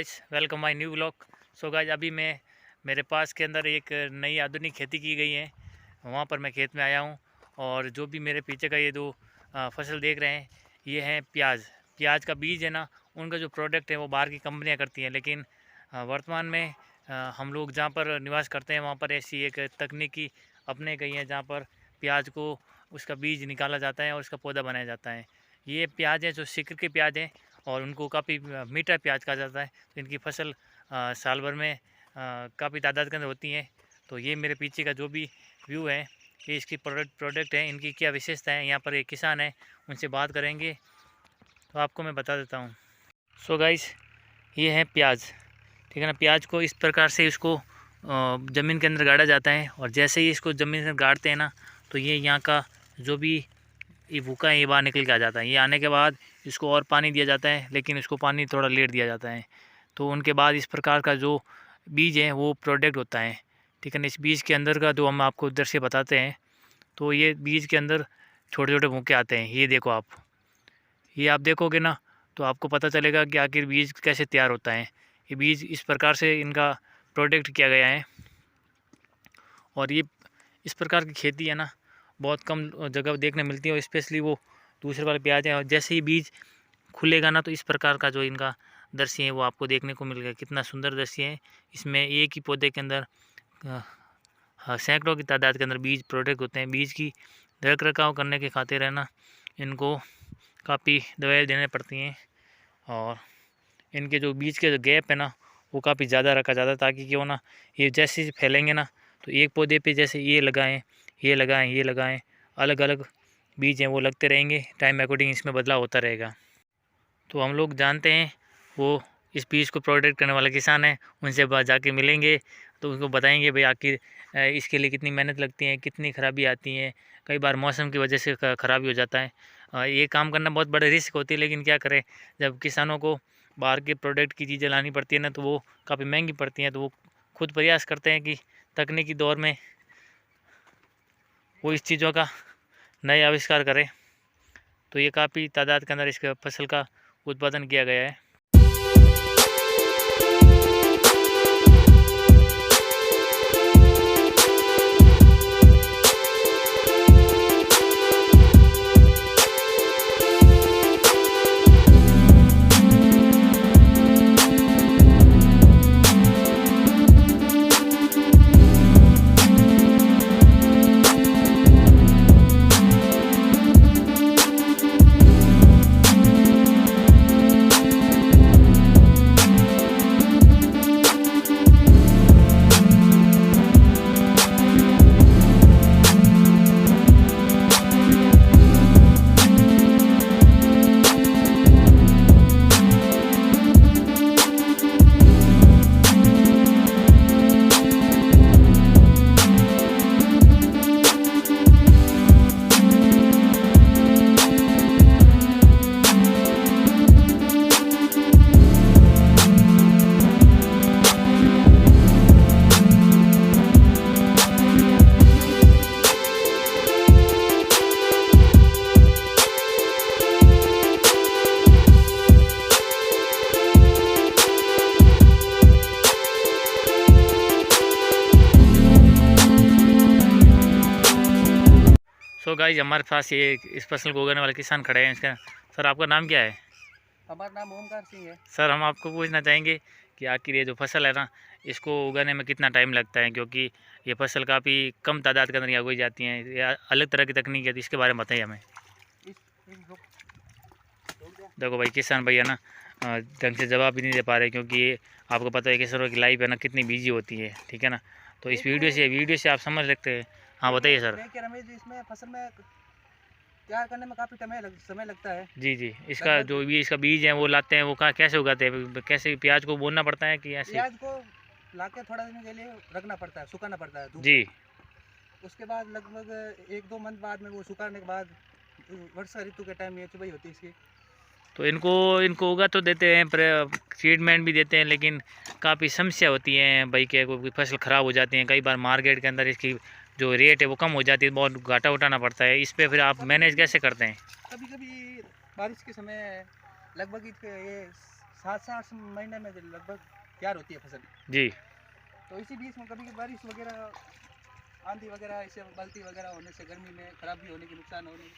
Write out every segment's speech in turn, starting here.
Guys, welcome my new blog. So guys, अभी मैं मेरे पास के अंदर एक नई आधुनिक खेती की गई है, वहाँ पर मैं खेत में आया हूँ। और जो भी मेरे पीछे का ये जो फसल देख रहे हैं, ये है प्याज। प्याज का बीज है ना, उनका जो प्रोडक्ट है वो बाहर की कंपनियाँ करती हैं, लेकिन वर्तमान में हम लोग जहाँ पर निवास करते हैं वहाँ पर ऐसी एक तकनीकी अपने गई है जहाँ पर प्याज को उसका बीज निकाला जाता है और उसका पौधा बनाया जाता है। ये प्याज है जो सिक्र के प्याज हैं और उनको काफ़ी मीठा प्याज कहा जाता है। तो इनकी फसल साल भर में काफ़ी तादाद के अंदर होती है। तो ये मेरे पीछे का जो भी व्यू है, ये इसकी प्रोडक्ट है, इनकी क्या विशेषता है। यहाँ पर एक किसान है, उनसे बात करेंगे तो आपको मैं बता देता हूँ। सो गाइस, ये है प्याज, ठीक है ना। प्याज को इस प्रकार से इसको ज़मीन के अंदर गाड़ा जाता है, और जैसे ही इसको ज़मीन से गाड़ते हैं ना, तो ये यहाँ का जो भी ये भूखा है ये बाहर निकल के आ जाता है। ये आने के बाद इसको और पानी दिया जाता है, लेकिन इसको पानी थोड़ा लेट दिया जाता है। तो उनके बाद इस प्रकार का जो बीज है वो प्रोडक्ट होता है, ठीक है ना। इस बीज के अंदर का जो हम आपको दृश्य बताते हैं, तो ये बीज के अंदर छोटे छोटे भूखे आते हैं। ये देखो आप, ये आप देखोगे ना तो आपको पता चलेगा कि आखिर बीज कैसे तैयार होता है। ये बीज इस प्रकार से इनका प्रोडक्ट किया गया है। और ये इस प्रकार की खेती है ना, बहुत कम जगह देखने मिलती है, और स्पेशली वो दूसरे वाले प्याज हैं। और जैसे ही बीज खुलेगा ना, तो इस प्रकार का जो इनका दृश्य है वो आपको देखने को मिलेगा। कितना सुंदर दृश्य है। इसमें एक ही पौधे के अंदर सैकड़ों की तादाद के अंदर बीज प्रोडक्ट होते हैं। बीज की रख रखाव करने के खातिर है ना, इनको काफ़ी दवाएं देने पड़ती हैं। और इनके जो बीज के जो गैप है ना, वो काफ़ी ज़्यादा रखा जाता है, ताकि क्यों ना ये जैसे फैलेंगे ना, तो एक पौधे पे जैसे ये लगाएं, ये लगाएं, ये लगाएं, अलग अलग बीज हैं वो लगते रहेंगे। टाइम अकॉर्डिंग इसमें बदलाव होता रहेगा। तो हम लोग जानते हैं वो इस बीज को प्रोडक्ट करने वाला किसान है, उनसे जाके मिलेंगे तो उनको बताएंगे भाई आखिर इसके लिए कितनी मेहनत लगती है, कितनी खराबी आती है। कई बार मौसम की वजह से खराबी हो जाता है। ये काम करना बहुत बड़े रिस्क होती है, लेकिन क्या करें, जब किसानों को बाहर के प्रोडक्ट की चीज़ें लानी पड़ती है ना, तो वो काफ़ी महंगी पड़ती हैं। तो वो खुद प्रयास करते हैं कि तकनीकी दौर में वो इस चीज़ों का नए आविष्कार करें। तो ये काफ़ी तादाद के अंदर इस फसल का उत्पादन किया गया है। सो गाइस, हमारे पास ये इस फसल को उगाने वाले किसान खड़े हैं। इसका सर, आपका नाम क्या है? हमारा नाम ओमकार सिंह है। सर, हम आपको पूछना चाहेंगे कि आखिर ये जो फसल है ना, इसको उगाने में कितना टाइम लगता है, क्योंकि ये फसल काफ़ी कम तादाद के अंदर यहाँ उगाई जाती हैं, या अलग तरह की तकनीक है, तो इसके बारे में बताइए हमें। देखो भाई, किसान भैया ना ढंग से जवाब भी नहीं दे पा रहे, क्योंकि ये आपको पता है किसानों की लाइफ है ना कितनी बिजी होती है, ठीक है ना। तो इस वीडियो से आप समझ सकते हैं। हाँ, बताइए सर। इसमें फसल में तैयार करने में काफ़ी समय लगता है। जी जी, इसका जो भी इसका बीज है वो लाते हैं, वो कहाँ कैसे उगाते हैं, कैसे प्याज को बोना पड़ता है कि ऐसे? प्याज को लाके थोड़ा दिन के लिए रखना पड़ता है, सुखाना पड़ता है धूप जी। में। उसके बाद लगभग 1-2 मंथ बाद में वो सुखाने के बाद वर्षा ऋतु के टाइम ये चुबाई होती है इसकी। तो इनको उगा तो देते हैं, पर ट्रीटमेंट भी देते हैं, लेकिन काफ़ी समस्या होती है भाई। के कोई फसल ख़राब हो जाती है, कई बार मार्केट के अंदर इसकी जो रेट है वो कम हो जाती है, बहुत घाटा उठाना पड़ता है। इस पे फिर आप मैनेज कैसे करते हैं? कभी कभी बारिश के समय लगभग ये 7 से 8 महीने में लगभग तैयार होती है फसल। जी। तो इसी बीच में कभी बारिश वगैरह, आंधी वगैरह, ऐसे बाल्टी वगैरह होने से गर्मी में खराब भी होने की नुकसान होने।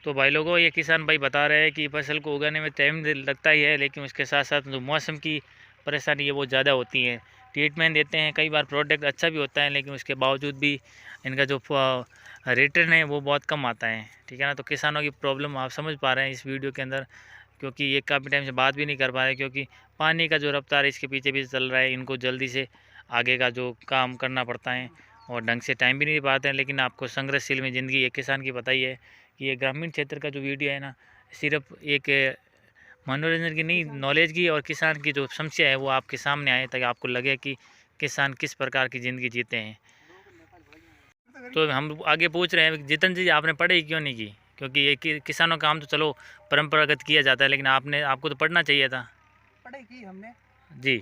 तो भाई लोगों, ये किसान भाई बता रहे हैं कि फसल को उगाने में टाइम लगता ही है, लेकिन उसके साथ साथ जो मौसम की परेशानी है वो ज़्यादा होती है। ट्रीटमेंट देते हैं, कई बार प्रोडक्ट अच्छा भी होता है, लेकिन उसके बावजूद भी इनका जो रिटर्न है वो बहुत कम आता है। ठीक है ना। तो किसानों की प्रॉब्लम आप समझ पा रहे हैं इस वीडियो के अंदर, क्योंकि ये काफ़ी टाइम से बात भी नहीं कर पा रहे, क्योंकि पानी का जो रफ्तार है इसके पीछे भी चल रहा है। इनको जल्दी से आगे का जो काम करना पड़ता है और ढंग से टाइम भी नहीं पाते हैं। लेकिन आपको संघर्षशील में ज़िंदगी एक किसान की पता ही है कि ये ग्रामीण क्षेत्र का जो वीडियो है ना, सिर्फ एक मनोरंजन की नहीं, नॉलेज की और किसान की जो समस्या है वो आपके सामने आए, ताकि आपको लगे कि किसान किस प्रकार की ज़िंदगी जीते हैं। तो हम आगे पूछ रहे हैं, जितन जी आपने पढ़ाई क्यों नहीं की? क्योंकि ये किसानों का काम तो चलो परंपरागत किया जाता है, लेकिन आपको तो पढ़ना चाहिए था। पढ़ाई की हमने जी।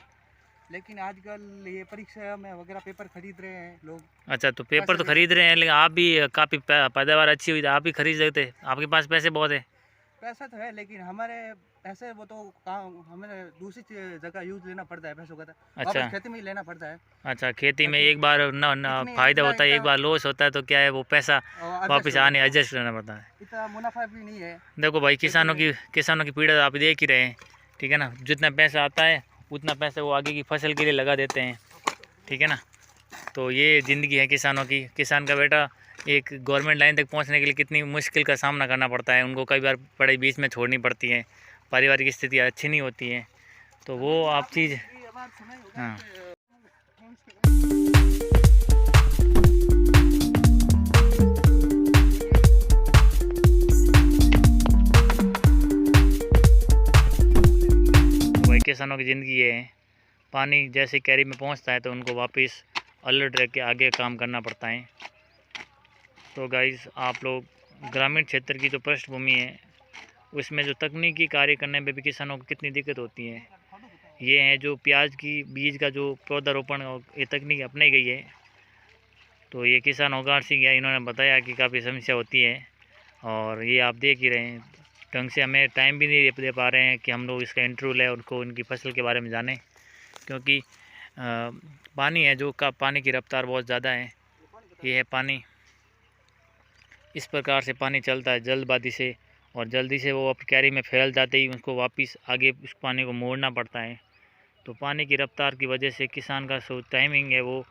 लेकिन आजकल ये परीक्षा में वगैरह पेपर खरीद रहे हैं लोग। अच्छा, तो पेपर तो पैसे खरीद रहे हैं, लेकिन आप भी काफ़ी पैदावार अच्छी हुई तो आप भी खरीद सकते, आपके पास पैसे बहुत है। पैसा तो है, लेकिन हमारे पैसे वो तो काम हमें दूसरी जगह यूज लेना पड़ता है पैसों का, तो अच्छा। वापस खेती में ही लेना पड़ता है। अच्छा, खेती में ताकि एक बार ना इतनी फायदा इतना होता है, एक इतना बार लॉस होता है, तो क्या है वो पैसा adjust वापस हो आने जाता है। एडजस्ट करना पड़ता है। इतना मुनाफा भी नहीं है देखो भाई, खेती किसानों में। की पीड़ा आप देख ही रहे हैं। ठीक है ना। जितना पैसा आता है उतना पैसा वो आगे की फसल के लिए लगा देते हैं। ठीक है ना। तो ये ज़िंदगी है किसानों की। किसान का बेटा एक गवर्नमेंट लाइन तक पहुंचने के लिए कितनी मुश्किल का सामना करना पड़ता है। उनको कई बार पढ़ाई बीच में छोड़नी पड़ती है, पारिवारिक स्थिति अच्छी नहीं होती है, तो वो आप चीज़। हाँ। भाई किसानों की ज़िंदगी ये है, पानी जैसे कैरी में पहुंचता है तो उनको वापस अलर्ट रह के आगे काम करना पड़ता है। तो गाइस, आप लोग ग्रामीण क्षेत्र की जो पृष्ठभूमि है उसमें जो तकनीकी कार्य करने में भी किसानों को कितनी दिक्कत होती है। ये है जो प्याज की बीज का जो पौधारोपण और ये तकनीक अपनाई गई है, तो ये किसान होगार सिंह है, इन्होंने बताया कि काफ़ी समस्या होती है। और ये आप देख ही रहे हैं, ढंग से हमें टाइम भी नहीं दे पा रहे हैं कि हम लोग इसका इंटरव्यू लें, उनको उनकी फसल के बारे में जानें, क्योंकि पानी है जो का पानी की रफ्तार बहुत ज़्यादा है। ये है पानी, इस प्रकार से पानी चलता है जल्दबाजी से, और जल्दी से वो कैरी में फैल जाते ही उसको वापस आगे उस पानी को मोड़ना पड़ता है। तो पानी की रफ्तार की वजह से किसान का जो टाइमिंग है वो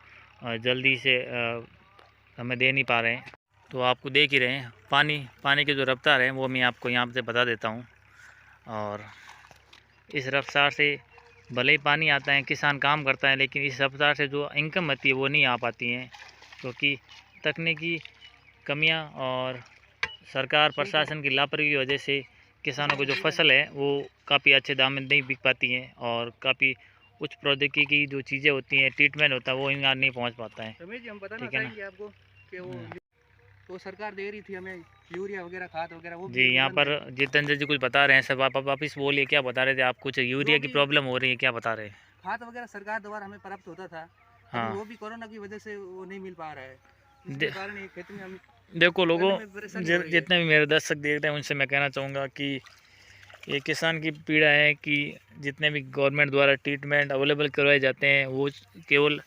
जल्दी से हमें दे नहीं पा रहे हैं। तो आपको देख ही रहे हैं, पानी की जो रफ्तार है वो मैं आपको यहाँ से बता देता हूँ। और इस रफ्तार से भले ही पानी आता है, किसान काम करता है, लेकिन इस रफ्तार से जो इनकम आती है वो नहीं आ पाती है, क्योंकि तकनीकी कमियां और सरकार प्रशासन की लापरवाही की वजह से किसानों को जो फसल है वो काफ़ी अच्छे दाम में नहीं बिक पाती हैं, और काफ़ी उच्च प्रौद्योगिकी की जो चीज़ें होती हैं, ट्रीटमेंट होता है, वो यहाँ नहीं पहुँच पाता है। रमेश जी, हम बताना ठीक है ना। चाहेंगे आपको कि वो तो सरकार दे रही थी हमें यूरिया वगैरह, खाद वगैरह, वो जी, यहाँ पर जितेंद्र जी कुछ बता रहे हैं सर, आप वापस बोलिए, क्या बता रहे थे आप? कुछ यूरिया की प्रॉब्लम हो रही है, क्या बता रहे हैं? खाद वगैरह सरकार द्वारा हमें प्राप्त होता था, हाँ। वो भी कोरोना की वजह से वो नहीं मिल पा रहा है, दे- इसके कारण ये खेती में हम देखो लोगों, करने में परेशानी हो रही है। जितने भी मेरे दर्शक देख रहे हैं उनसे मैं कहना चाहूँगा कि ये किसान की पीड़ा है कि जितने भी गवर्नमेंट द्वारा ट्रीटमेंट अवेलेबल करवाए जाते हैं वो केवल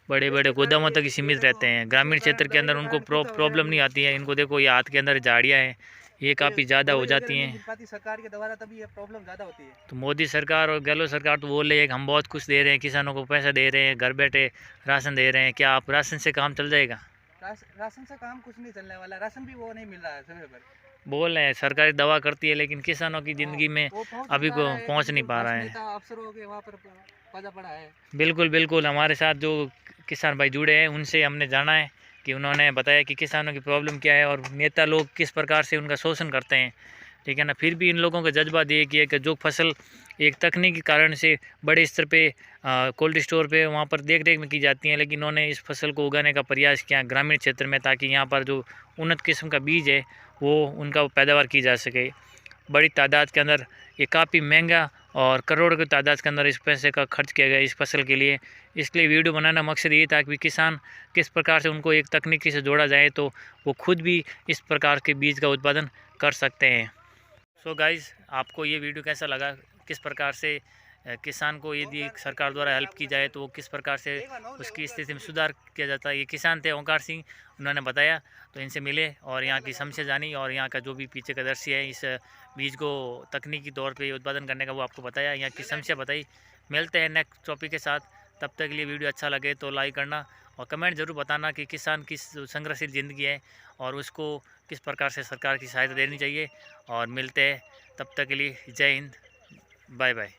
बड़े बड़े गोदामों तक ही सीमित रहते हैं। ग्रामीण क्षेत्र के अंदर उनको प्रॉब्लम नहीं आती है। इनको देखो, ये हाथ के अंदर झाड़ियाँ हैं, ये काफ़ी ज़्यादा हो जाती हैं। सरकार के द्वारा तभी ये प्रॉब्लम ज़्यादा होती है। तो मोदी सरकार और गहलोत सरकार तो बोल रही है कि हम बहुत कुछ दे रहे हैं, किसानों को पैसा दे रहे हैं, घर बैठे राशन दे रहे हैं। क्या आप राशन से काम चल जाएगा? राशन से काम कुछ नहीं चलने वाला, राशन भी वो नहीं मिल रहा है समय पर। बोल रहे हैं सरकारी दवा करती है, लेकिन किसानों की ज़िंदगी में अभी को पहुंच नहीं पा रहा है। अफसरों के वहाँ पर पदा पड़ा है। बिल्कुल बिल्कुल, हमारे साथ जो किसान भाई जुड़े हैं उनसे हमने जाना है कि उन्होंने बताया कि किसानों की प्रॉब्लम क्या है और नेता लोग किस प्रकार से उनका शोषण करते हैं। ठीक है ना। फिर भी इन लोगों का जज्बा ये किया कि जो फसल एक तकनीकी कारण से बड़े स्तर पे कोल्ड स्टोर पे वहाँ पर देख रेख में की जाती हैं, लेकिन इन्होंने इस फसल को उगाने का प्रयास किया ग्रामीण क्षेत्र में, ताकि यहाँ पर जो उन्नत किस्म का बीज है वो उनका पैदावार की जा सके बड़ी तादाद के अंदर। ये काफ़ी महंगा और करोड़ की तादाद के अंदर इस पैसे का खर्च किया गया इस फसल के लिए। इसलिए वीडियो बनाना मकसद ये था कि किसान किस प्रकार से उनको एक तकनीकी से जोड़ा जाए तो वो खुद भी इस प्रकार के बीज का उत्पादन कर सकते हैं। सो गाइज़, आपको ये वीडियो कैसा लगा, किस प्रकार से किसान को यदि सरकार द्वारा हेल्प की जाए तो वो किस प्रकार से उसकी स्थिति में सुधार किया जाता है। ये किसान थे ओंकार सिंह, उन्होंने बताया। तो इनसे मिले और यहाँ की समस्या जानी और यहाँ का जो भी पीछे का दृश्य है, इस बीज को तकनीकी तौर पे उत्पादन करने का वो आपको बताया, यहाँ की समस्या बताई। मिलते हैं नेक्स्ट टॉपिक के साथ, तब तक के लिए वीडियो अच्छा लगे तो लाइक करना और कमेंट ज़रूर बताना कि किसान किस संघर्षशील ज़िंदगी है और उसको किस प्रकार से सरकार की सहायता देनी चाहिए। और मिलते हैं, तब तक के लिए जय हिंद, बाय बाय।